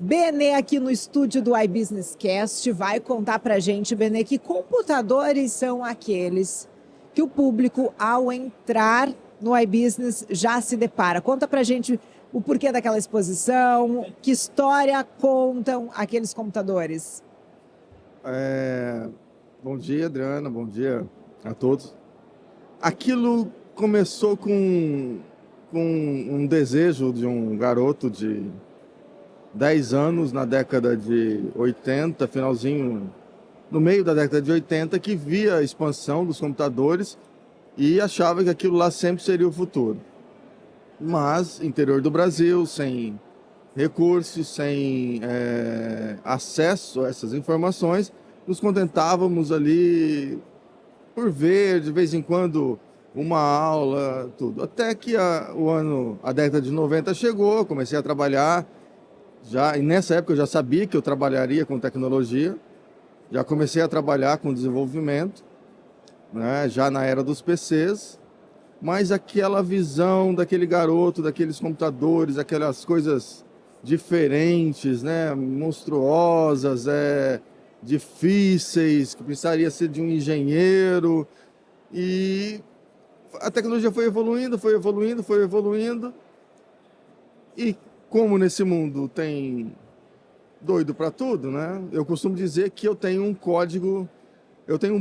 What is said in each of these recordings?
Benê aqui no estúdio do iBusiness Cast vai contar pra gente, Benê, que computadores são aqueles que o público, ao entrar no iBusiness, já se depara. Conta pra gente o porquê daquela exposição, que história contam aqueles computadores. Bom dia, Adriana, bom dia a todos. Aquilo começou com um desejo de um garoto de 10 anos na década de 80, finalzinho, no meio da década de 80, que via a expansão dos computadores e achava que aquilo lá sempre seria o futuro. Mas, interior do Brasil, sem recursos, sem acesso a essas informações, nos contentávamos ali por ver, de vez em quando, uma aula, tudo. Até que a década de 90 chegou, comecei a trabalhar, e nessa época eu já sabia que eu trabalharia com tecnologia, já comecei a trabalhar com desenvolvimento, né, já na era dos PCs, mas aquela visão daquele garoto, daqueles computadores, aquelas coisas diferentes, né, monstruosas, difíceis, que precisaria ser de um engenheiro, e a tecnologia foi evoluindo, foi evoluindo, foi evoluindo, e como nesse mundo tem doido para tudo, né? Eu costumo dizer que eu tenho um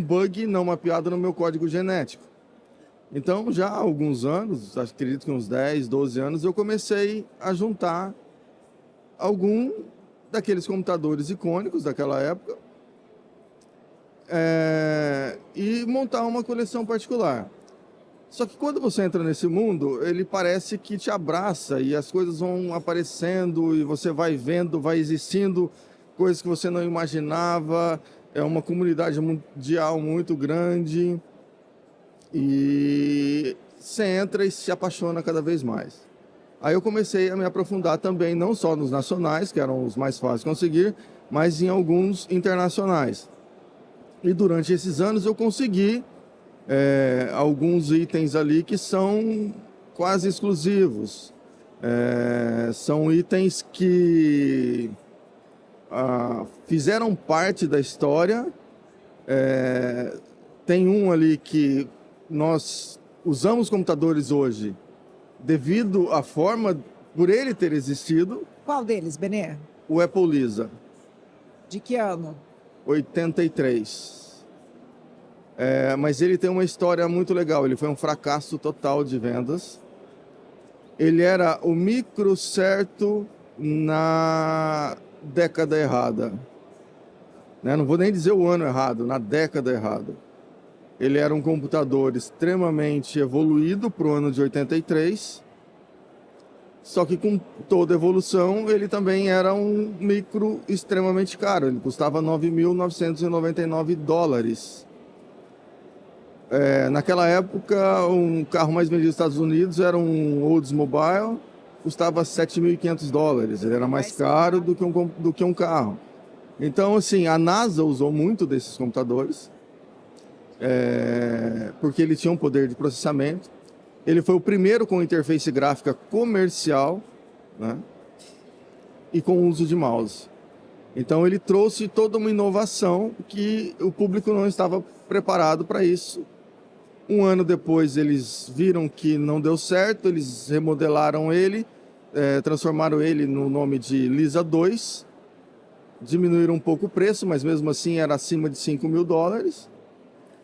bug não mapeado no meu código genético. Então, já há alguns anos, acredito que uns 10, 12 anos, eu comecei a juntar algum daqueles computadores icônicos daquela época e montar uma coleção particular. Só que quando você entra nesse mundo, ele parece que te abraça e as coisas vão aparecendo e você vai vendo, vai existindo coisas que você não imaginava. É uma comunidade mundial muito grande e você entra e se apaixona cada vez mais. Aí eu comecei a me aprofundar também, não só nos nacionais, que eram os mais fáceis de conseguir, mas em alguns internacionais. E durante esses anos eu consegui alguns itens ali que são quase exclusivos. São itens que fizeram parte da história. Tem um ali que nós usamos computadores hoje devido à forma, por ele ter existido. Qual deles, Benê? O Apple Lisa. De que ano? 83. Mas ele tem uma história muito legal. Ele foi um fracasso total de vendas. Ele era o micro certo na década errada. Né? Não vou nem dizer o ano errado, na década errada. Ele era um computador extremamente evoluído para o ano de 83. Só que com toda evolução, ele também era um micro extremamente caro. Ele custava $9.999. Naquela época, um carro mais vendido nos Estados Unidos era um Oldsmobile, custava $7.500. Ele era mais caro do que um carro. Então, assim, a NASA usou muito desses computadores, porque ele tinha um poder de processamento. Ele foi o primeiro com interface gráfica comercial, né, e com uso de mouse. Então, ele trouxe toda uma inovação que o público não estava preparado para isso. Um ano depois, eles viram que não deu certo, eles remodelaram ele, transformaram ele no nome de Lisa 2, diminuíram um pouco o preço, mas mesmo assim era acima de $5.000,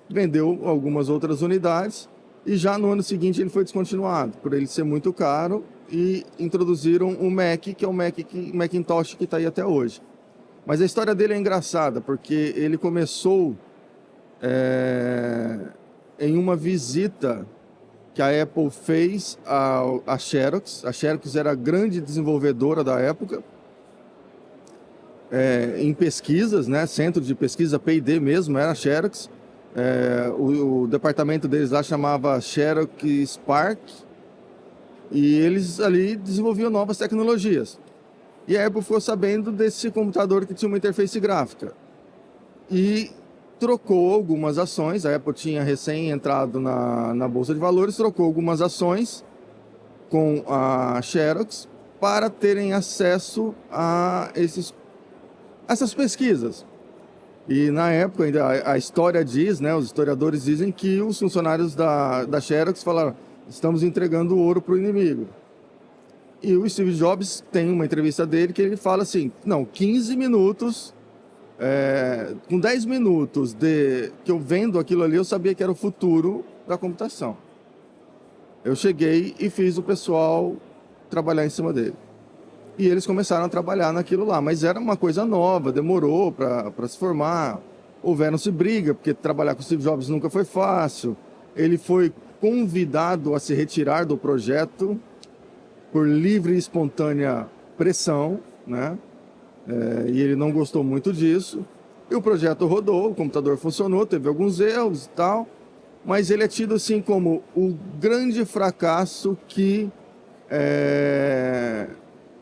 vendeu algumas outras unidades, e já no ano seguinte ele foi descontinuado, por ele ser muito caro, e introduziram o Mac, que é o Macintosh que está aí até hoje. Mas a história dele é engraçada, porque ele começou em uma visita que a Apple fez à Xerox. A Xerox era a grande desenvolvedora da época, em pesquisas, né? Centro de pesquisa P&D mesmo, era a Xerox. O departamento deles lá chamava Xerox Spark, e eles ali desenvolviam novas tecnologias. E a Apple ficou sabendo desse computador que tinha uma interface gráfica e trocou algumas ações. A Apple tinha recém entrado na Bolsa de Valores, trocou algumas ações com a Xerox para terem acesso a essas pesquisas. E na época, ainda a história diz, né, os historiadores dizem que os funcionários da Xerox falaram: estamos entregando ouro para o inimigo. E o Steve Jobs tem uma entrevista dele que ele fala assim: não, 15 minutos, com 10 minutos que eu vendo aquilo ali, eu sabia que era o futuro da computação. Eu cheguei e fiz o pessoal trabalhar em cima dele. E eles começaram a trabalhar naquilo lá, mas era uma coisa nova, demorou para se formar. Houveram-se briga, porque trabalhar com o Steve Jobs nunca foi fácil. Ele foi convidado a se retirar do projeto por livre e espontânea pressão, né? E ele não gostou muito disso. E o projeto rodou, o computador funcionou, teve alguns erros e tal, mas ele é tido assim como o grande fracasso que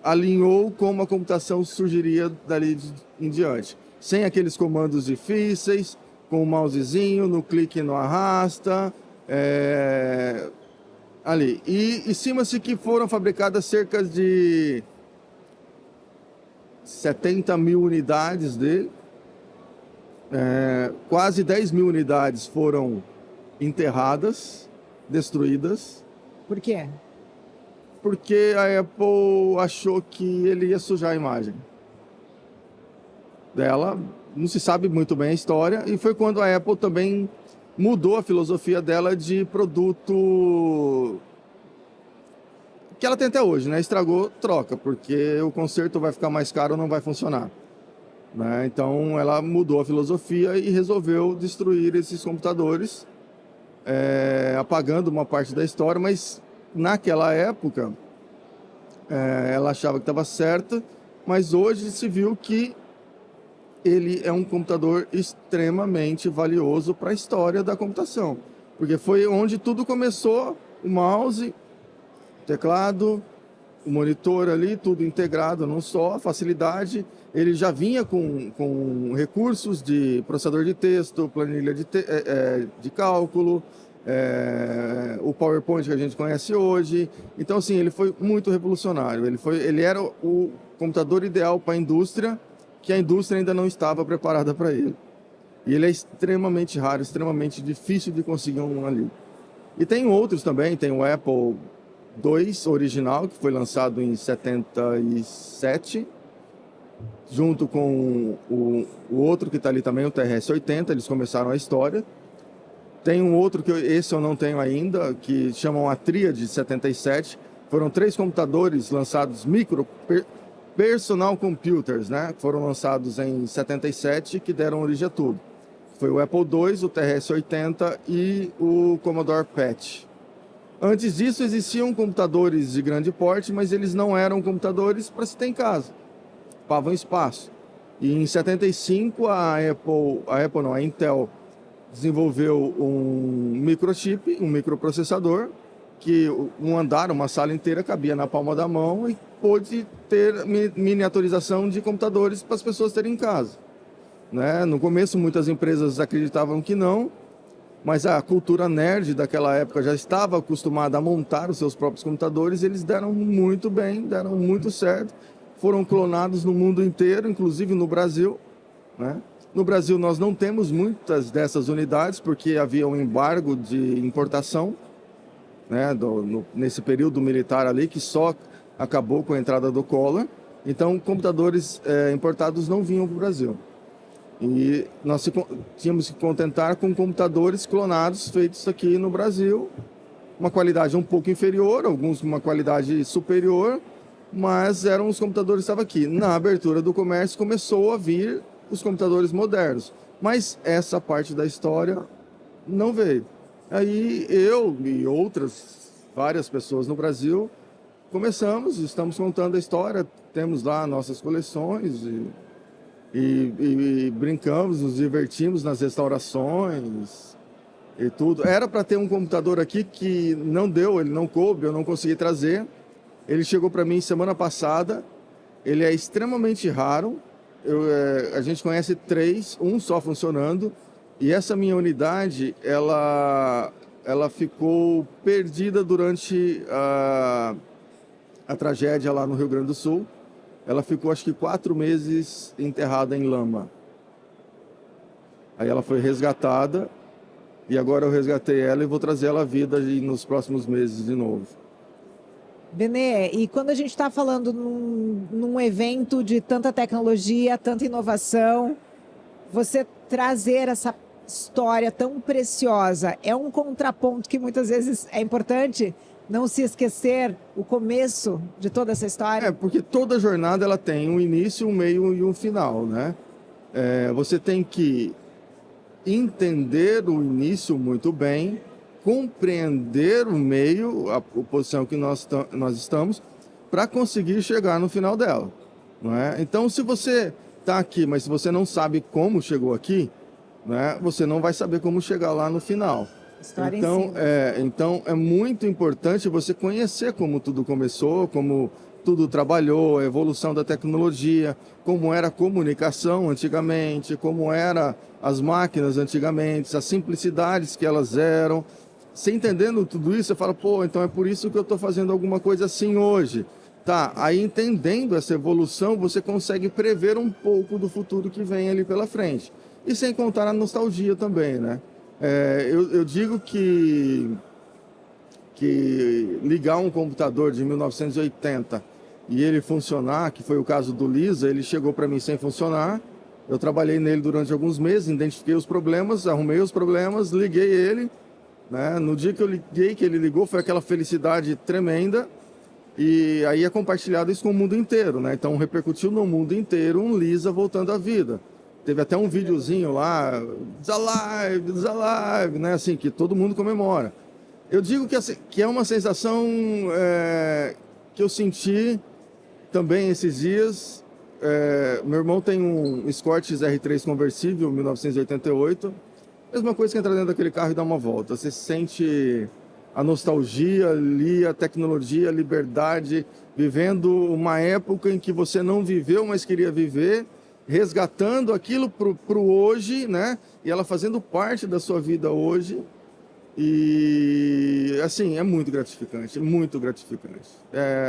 alinhou como a computação surgiria dali em diante. Sem aqueles comandos difíceis, com o mousezinho, no clique e no arrasta, ali. E estima-se que foram fabricadas cerca de 70 mil unidades dele. Quase 10 mil unidades foram enterradas, destruídas. Por quê? Porque a Apple achou que ele ia sujar a imagem dela. Não se sabe muito bem a história. E foi quando a Apple também mudou a filosofia dela de produto que ela tem até hoje, né? Estragou, troca, porque o conserto vai ficar mais caro, não vai funcionar, né? Então ela mudou a filosofia e resolveu destruir esses computadores, apagando uma parte da história, mas naquela época ela achava que estava certa, mas hoje se viu que ele é um computador extremamente valioso para a história da computação, porque foi onde tudo começou: o mouse, o teclado, o monitor ali, tudo integrado num só, facilidade. Ele já vinha com recursos de processador de texto, planilha de cálculo, o PowerPoint que a gente conhece hoje. Então, assim, ele foi muito revolucionário. Ele era o computador ideal para a indústria, que a indústria ainda não estava preparada para ele. E ele é extremamente raro, extremamente difícil de conseguir um ali. E tem outros também, tem o Apple II original, que foi lançado em 77, junto com o outro que está ali também, o TRS-80, eles começaram a história. Tem um outro, esse eu não tenho ainda, que chamam a Tríade 77. Foram 3 computadores lançados, personal computers, né? Foram lançados em 77, que deram origem a tudo. Foi o Apple II, o TRS-80 e o Commodore PET. Antes disso existiam computadores de grande porte, mas eles não eram computadores para se ter em casa. Ocupavam espaço. E em 75 a Intel desenvolveu um microchip, um microprocessador, que um andar, uma sala inteira cabia na palma da mão e pôde ter miniaturização de computadores para as pessoas terem em casa, né? No começo muitas empresas acreditavam que não, mas a cultura nerd daquela época já estava acostumada a montar os seus próprios computadores. E eles deram muito bem, deram muito certo, foram clonados no mundo inteiro, inclusive no Brasil, né? No Brasil nós não temos muitas dessas unidades porque havia um embargo de importação, né, nesse período militar ali, que só acabou com a entrada do Collor. Então computadores importados não vinham para o Brasil. E nós tínhamos que contentar com computadores clonados feitos aqui no Brasil, uma qualidade um pouco inferior, alguns com uma qualidade superior, mas eram os computadores que estavam aqui. Na abertura do comércio começou a vir os computadores modernos, mas essa parte da história não veio. Aí eu e várias pessoas no Brasil estamos contando a história, temos lá nossas coleções e brincamos, nos divertimos nas restaurações e tudo. Era para ter um computador aqui que não deu, ele não coube, eu não consegui trazer. Ele chegou para mim semana passada, ele é extremamente raro. A gente conhece 3, um só funcionando, e essa minha unidade, ela ficou perdida durante a tragédia lá no Rio Grande do Sul, ela ficou acho que 4 meses enterrada em lama. Aí ela foi resgatada e agora eu resgatei ela e vou trazer ela à vida nos próximos meses de novo. Benê, e quando a gente está falando num evento de tanta tecnologia, tanta inovação, você trazer essa história tão preciosa é um contraponto que muitas vezes é importante não se esquecer o começo de toda essa história? Porque toda jornada ela tem um início, um meio e um final, né? Você tem que entender o início muito bem, compreender o meio, a posição que nós estamos, para conseguir chegar no final dela, não é? Então, se você está aqui, mas se você não sabe como chegou aqui, né, você não vai saber como chegar lá no final. História então é muito importante você conhecer como tudo começou, como tudo trabalhou, a evolução da tecnologia, como era a comunicação antigamente, como eram as máquinas antigamente, as simplicidades que elas eram. Você entendendo tudo isso, você fala, pô, então é por isso que eu estou fazendo alguma coisa assim hoje. Tá, aí entendendo essa evolução, você consegue prever um pouco do futuro que vem ali pela frente. E sem contar a nostalgia também, né? Eu digo que ligar um computador de 1980 e ele funcionar, que foi o caso do Lisa, ele chegou para mim sem funcionar. Eu trabalhei nele durante alguns meses, identifiquei os problemas, arrumei os problemas, liguei ele, né? No dia que eu liguei, que ele ligou, foi aquela felicidade tremenda. E aí é compartilhado isso com o mundo inteiro, né? Então repercutiu no mundo inteiro um Lisa voltando à vida. Teve até um videozinho lá, It's alive, né? Assim, que todo mundo comemora. Eu digo que, assim, que é uma sensação que eu senti também esses dias. Meu irmão tem um Escort R3 conversível, 1988. Mesma coisa que entrar dentro daquele carro e dar uma volta. Você sente a nostalgia ali, a tecnologia, a liberdade, vivendo uma época em que você não viveu, mas queria viver, resgatando aquilo para o hoje, né? E ela fazendo parte da sua vida hoje. E, assim, é muito gratificante, muito gratificante.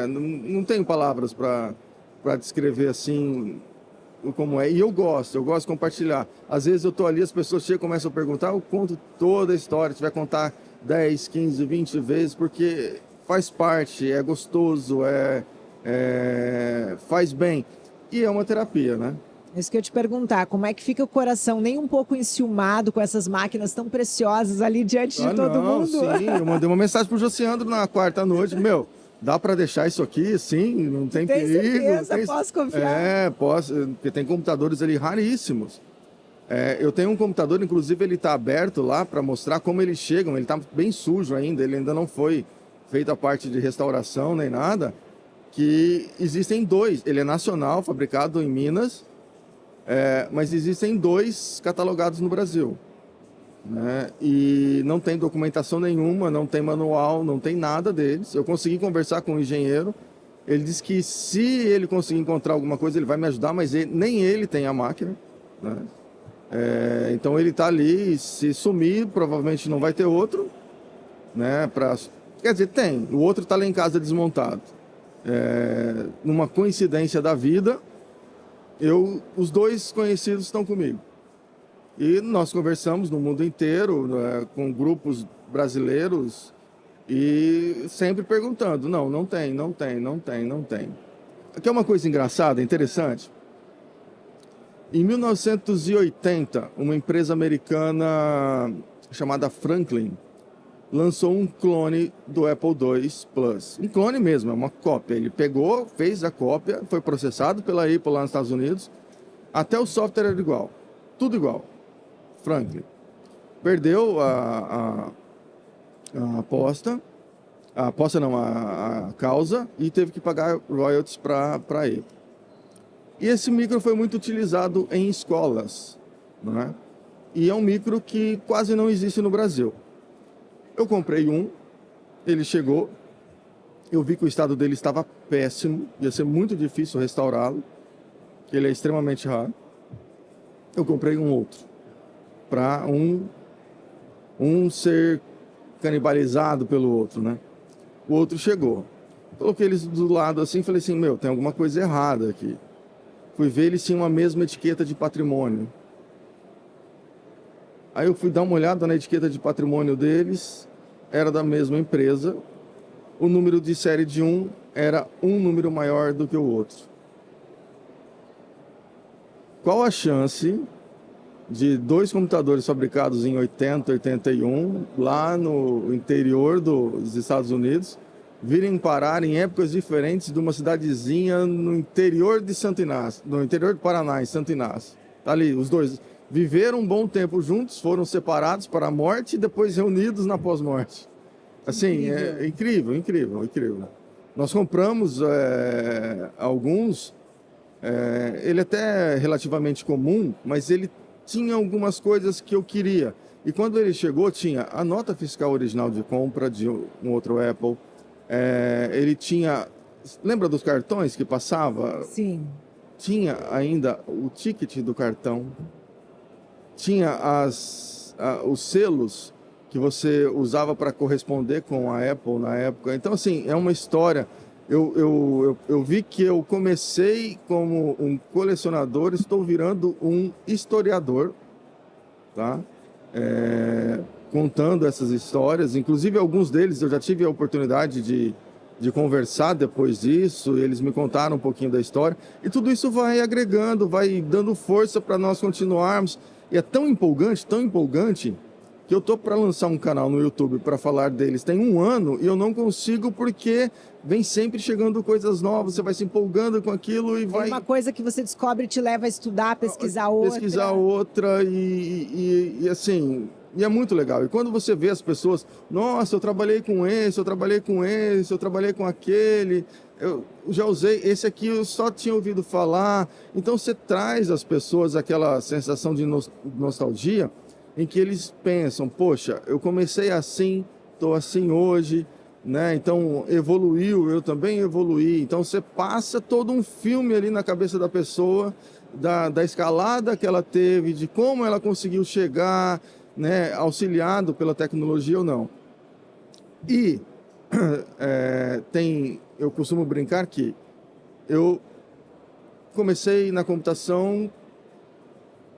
Não tenho palavras para descrever, assim, como é. E eu gosto de compartilhar. Às vezes eu estou ali, as pessoas chegam e começam a perguntar, eu conto toda a história, você vai contar 10, 15, 20 vezes, porque faz parte, é gostoso, faz bem. E é uma terapia, né? Isso que eu ia te perguntar, como é que fica o coração nem um pouco enciumado com essas máquinas tão preciosas ali diante de todo mundo? Sim, eu mandei uma mensagem pro Josiandro na quarta noite, dá para deixar isso aqui, sim, não tem perigo. Certeza, posso confiar? Posso, porque tem computadores ali raríssimos. Eu tenho um computador, inclusive ele está aberto lá para mostrar como eles chegam, ele está bem sujo ainda, ele ainda não foi feita a parte de restauração nem nada, que existem 2, ele é nacional, fabricado em Minas, mas existem 2 catalogados no Brasil, né? E não tem documentação nenhuma, não tem manual, não tem nada deles. Eu consegui conversar com o engenheiro, ele disse que se ele conseguir encontrar alguma coisa, ele vai me ajudar, mas nem ele tem a máquina, né? Então ele está ali, se sumir, provavelmente não vai ter outro, né? Quer dizer, tem, o outro está lá em casa desmontado. Numa coincidência da vida, os 2 conhecidos estão comigo. E nós conversamos no mundo inteiro, com grupos brasileiros, e sempre perguntando, não tem. Aqui é uma coisa engraçada, interessante. Em 1980, uma empresa americana chamada Franklin lançou um clone do Apple II Plus. Um clone mesmo, é uma cópia. Ele pegou, fez a cópia, foi processado pela Apple lá nos Estados Unidos. Até o software era igual. Tudo igual. Franklin. Perdeu a aposta. A aposta não, a causa. E teve que pagar royalties para a Apple. E esse micro foi muito utilizado em escolas, não é? E é um micro que quase não existe no Brasil. Eu comprei um, ele chegou, eu vi que o estado dele estava péssimo, ia ser muito difícil restaurá-lo, ele é extremamente raro. Eu comprei um outro, para um ser canibalizado pelo outro, né? O outro chegou. Coloquei eles do lado assim e falei assim, meu, tem alguma coisa errada aqui. Fui ver, eles tinham a mesma etiqueta de patrimônio. Aí eu fui dar uma olhada na etiqueta de patrimônio deles, era da mesma empresa. O número de série de um era um número maior do que o outro. Qual a chance de dois computadores fabricados em 80, 81, lá no interior dos Estados Unidos, virem parar em épocas diferentes de uma cidadezinha no interior de Santo Inácio, no interior do Paraná, em Santo Inácio? Tá ali, os dois viveram um bom tempo juntos, foram separados para a morte e depois reunidos na pós-morte. Assim, é incrível, incrível, incrível. Nós compramos alguns, ele até é relativamente comum, mas ele tinha algumas coisas que eu queria. E quando ele chegou, tinha a nota fiscal original de compra de um outro Apple. Ele tinha... Lembra dos cartões que passava? Sim. Tinha ainda o ticket do cartão. Tinha os selos que você usava para corresponder com a Apple na época. Então, assim, é uma história... Eu vi que eu comecei como um colecionador, estou virando um historiador, tá? Contando essas histórias. Inclusive, alguns deles eu já tive a oportunidade de conversar depois disso, eles me contaram um pouquinho da história. E tudo isso vai agregando, vai dando força para nós continuarmos. E é tão empolgante, que eu tô para lançar um canal no YouTube para falar deles tem um ano e eu não consigo porque vem sempre chegando coisas novas, você vai se empolgando com aquilo e vai... Uma coisa que você descobre te leva a estudar, pesquisar outra. Pesquisar outra e assim... E é muito legal. E quando você vê as pessoas, nossa, eu trabalhei com esse, eu trabalhei com esse, eu trabalhei com aquele, eu já usei, esse aqui eu só tinha ouvido falar. Então você traz às pessoas aquela sensação de nostalgia, em que eles pensam, poxa, eu comecei assim, estou assim hoje, né? Então evoluiu, eu também evoluí. Então você passa todo um filme ali na cabeça da pessoa, da escalada que ela teve, de como ela conseguiu chegar, né? Auxiliado pela tecnologia ou não. E eu costumo brincar que eu comecei na computação,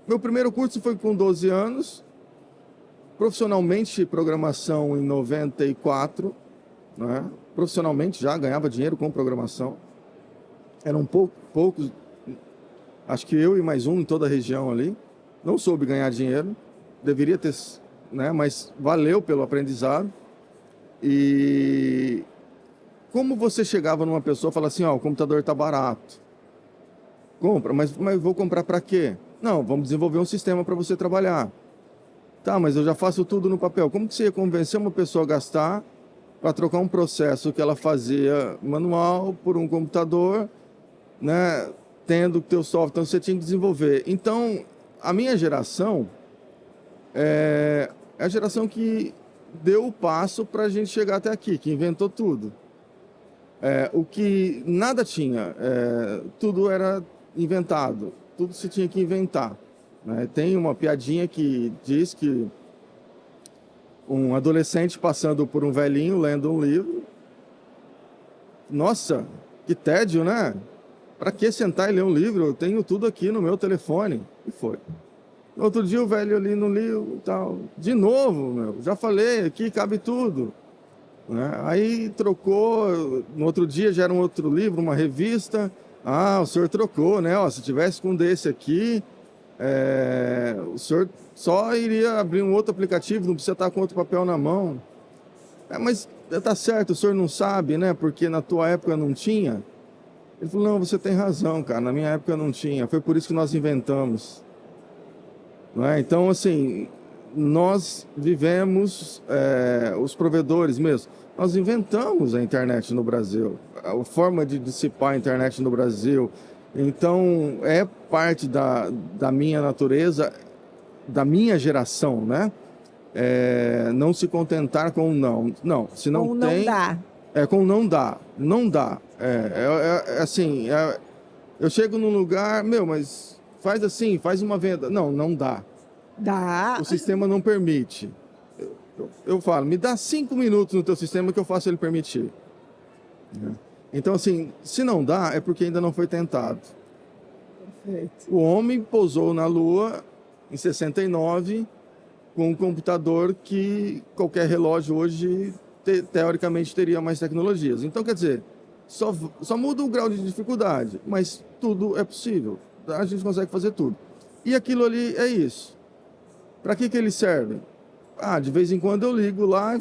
meu primeiro curso foi com 12 anos, profissionalmente programação em 94, né? Profissionalmente já ganhava dinheiro com programação. Eram poucos, acho que eu e mais um em toda a região ali. Não soube ganhar dinheiro, deveria ter, né? Mas valeu pelo aprendizado. E como você chegava numa pessoa e falava assim, ó, o computador está barato. Compra, mas vou comprar para quê? Não, vamos desenvolver um sistema para você trabalhar. Tá, mas eu já faço tudo no papel. Como que você ia convencer uma pessoa a gastar para trocar um processo que ela fazia manual por um computador, né, tendo o teu software? Então você tinha que desenvolver. Então, a minha geração é a geração que deu o passo para a gente chegar até aqui, que inventou tudo. O que nada tinha, tudo era inventado, tudo se tinha que inventar. Tem uma piadinha que diz que um adolescente passando por um velhinho lendo um livro. Nossa, que tédio, né? Para que sentar e ler um livro? Eu tenho tudo aqui no meu telefone. E foi. No outro dia o velho ali no livro e tal. De novo, meu, já falei, aqui cabe tudo. Aí trocou, no outro dia já era um outro livro, uma revista. Ah, o senhor trocou, né? Ó, se tivesse com um desse aqui... o senhor só iria abrir um outro aplicativo, não precisa estar com outro papel na mão. Mas tá certo, o senhor não sabe, né? Porque na tua época não tinha. Ele falou, não, você tem razão, cara, na minha época não tinha. Foi por isso que nós inventamos. Então, assim, nós vivemos, os provedores mesmo, nós inventamos a internet no Brasil, a forma de dissipar a internet no Brasil. Então, é parte da minha natureza, da minha geração, né? Não se contentar com não. Não, se não com tem... não dá. Com não dá. Não dá. Assim, eu chego num lugar, meu, mas faz assim, faz uma venda. Não, não dá. Dá. O sistema não permite. Eu falo, me dá 5 minutos no teu sistema que eu faço ele permitir. Então, assim, se não dá, é porque ainda não foi tentado. Perfeito. O homem pousou na Lua em 69 com um computador que qualquer relógio hoje, teoricamente, teria mais tecnologias. Então, quer dizer, só muda o grau de dificuldade, mas tudo é possível. A gente consegue fazer tudo. E aquilo ali é isso. Para que ele serve? De vez em quando eu ligo lá,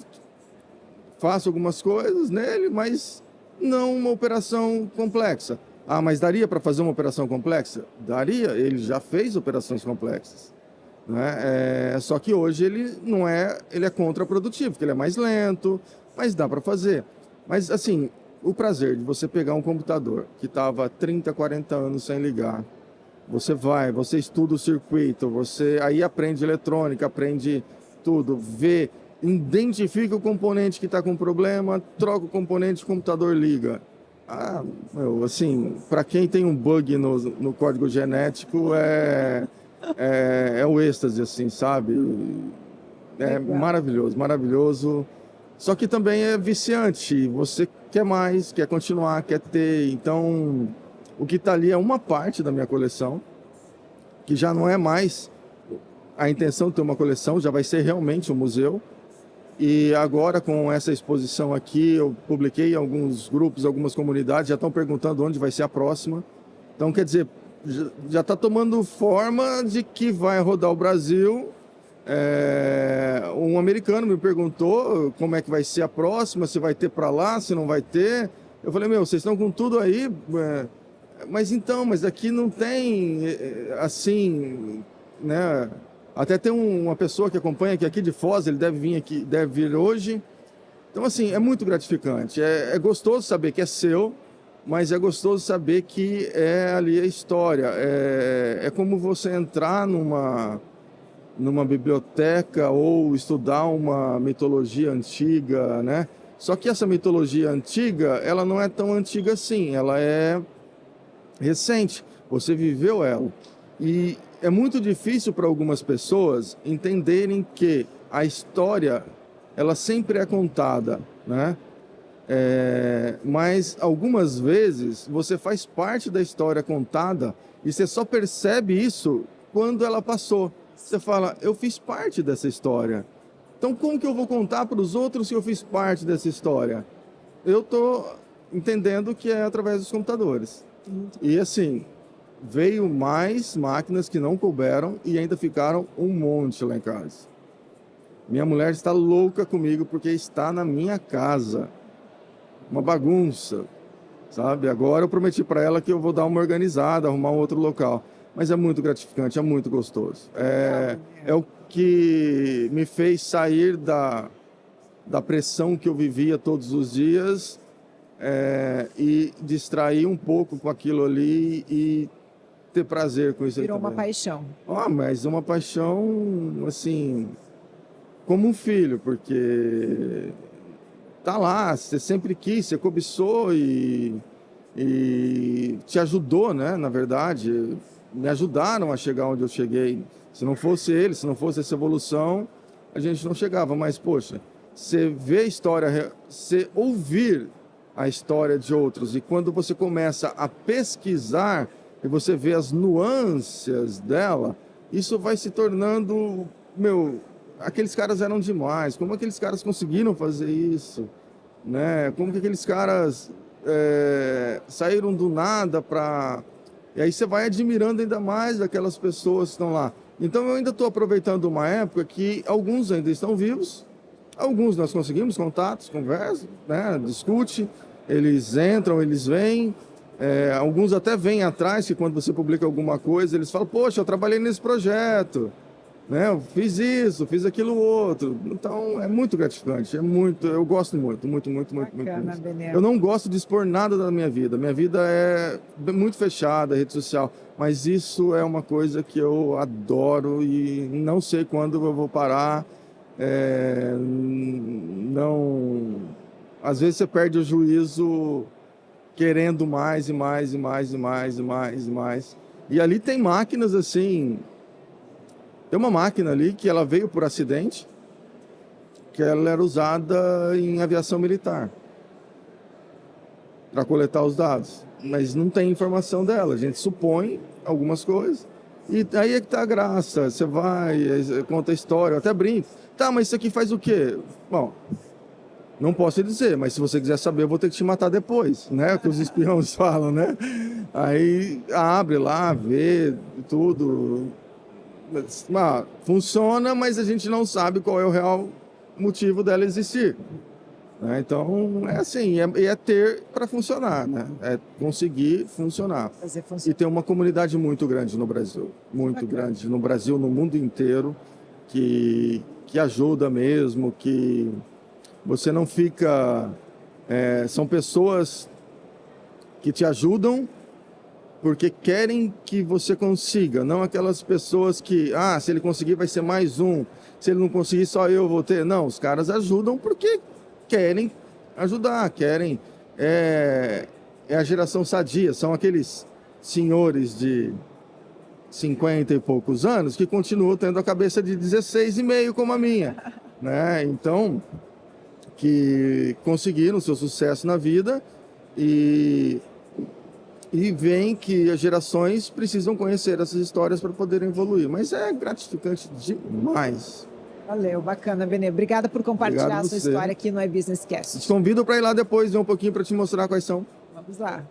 faço algumas coisas nele, mas não uma operação complexa. Mas daria para fazer uma operação complexa? Daria, ele já fez operações complexas. Né? Só que hoje ele é contraprodutivo, porque ele é mais lento, mas dá para fazer. Mas assim, o prazer de você pegar um computador que estava 30, 40 anos sem ligar, você estuda o circuito, você aí aprende eletrônica, aprende tudo, vê, identifica o componente que está com problema, troca o componente, o computador liga. Assim, para quem tem um bug no código genético, é o êxtase, assim, sabe? É maravilhoso, maravilhoso. Só que também é viciante. Você quer mais, quer continuar, quer ter. Então, o que está ali é uma parte da minha coleção, que já não é mais a intenção de ter uma coleção, já vai ser realmente um museu. E agora, com essa exposição aqui, eu publiquei em alguns grupos, algumas comunidades, já estão perguntando onde vai ser a próxima. Então, quer dizer, já está tomando forma de que vai rodar o Brasil. Um americano me perguntou como é que vai ser a próxima, se vai ter para lá, se não vai ter. Eu falei, vocês estão com tudo aí, mas aqui não tem, assim, né? Até tem uma pessoa que acompanha aqui de Foz, ele deve vir hoje. Então, assim, é muito gratificante. É gostoso saber que é seu, mas é gostoso saber que é ali a história. É como você entrar numa biblioteca ou estudar uma mitologia antiga, né? Só que essa mitologia antiga, ela não é tão antiga assim, ela é recente, você viveu ela. E é muito difícil para algumas pessoas entenderem que a história, ela sempre é contada, né? Mas algumas vezes você faz parte da história contada e você só percebe isso quando ela passou. Você fala, eu fiz parte dessa história. Então, como que eu vou contar para os outros que eu fiz parte dessa história? Eu estou entendendo que é através dos computadores. E assim, veio mais máquinas que não couberam e ainda ficaram um monte lá em casa. Minha mulher está louca comigo porque está na minha casa. Uma bagunça, sabe? Agora eu prometi para ela que eu vou dar uma organizada, arrumar um outro local. Mas é muito gratificante, é muito gostoso. É o que me fez sair da pressão que eu vivia todos os dias e distrair um pouco com aquilo ali e ter prazer com isso. Virou uma paixão. Mas uma paixão, assim, como um filho, porque tá lá, você sempre quis, você cobiçou e te ajudou, né? Na verdade, me ajudaram a chegar onde eu cheguei. Se não fosse ele, se não fosse essa evolução, a gente não chegava. Mas, poxa, você vê a história, você ouvir a história de outros, e quando você começa a pesquisar e você vê as nuances dela, isso vai se tornando, aqueles caras eram demais, como aqueles caras conseguiram fazer isso, né? Como que aqueles caras saíram do nada para... E aí você vai admirando ainda mais aquelas pessoas que estão lá. Então eu ainda estou aproveitando uma época que alguns ainda estão vivos, alguns nós conseguimos contatos, conversa, né? Discute, eles entram, eles vêm, alguns até vêm atrás, que quando você publica alguma coisa, eles falam, poxa, eu trabalhei nesse projeto, né? Eu fiz isso, fiz aquilo outro. Então é muito gratificante, eu gosto muito. Bacana, Eu não gosto de expor nada da minha vida. Minha vida é muito fechada, rede social, mas isso é uma coisa que eu adoro e não sei quando eu vou parar. Às vezes você perde o juízo querendo mais e mais e mais e mais e mais e mais. E ali tem máquinas assim. Tem uma máquina ali que ela veio por acidente, que ela era usada em aviação militar. para coletar os dados, mas não tem informação dela. A gente supõe algumas coisas e aí é que tá a graça. Você vai, conta a história, eu até brinco. Tá, mas isso aqui faz o quê? Bom, não posso dizer, mas se você quiser saber, eu vou ter que te matar depois, né? Que os espiões falam, né? Aí abre lá, vê tudo. Funciona, mas a gente não sabe qual é o real motivo dela existir. Né? Então, é assim, é ter para funcionar, né? É conseguir funcionar. Fazer funcionar. E tem uma comunidade muito grande no Brasil, muito grande no Brasil, no mundo inteiro, que ajuda mesmo, que você não fica... são pessoas que te ajudam porque querem que você consiga, não aquelas pessoas que, se ele conseguir vai ser mais um, se ele não conseguir só eu vou ter. Não, os caras ajudam porque querem ajudar, querem... É a geração sadia, são aqueles senhores de 50 e poucos anos que continuam tendo a cabeça de 16,5 como a minha, né? Então, que conseguiram seu sucesso na vida e veem que as gerações precisam conhecer essas histórias para poderem evoluir. Mas é gratificante demais. Valeu, bacana, Benê. Obrigada por compartilhar a sua história aqui no iBusiness Cast. Te convido para ir lá depois, ver um pouquinho para te mostrar quais são. Vamos lá.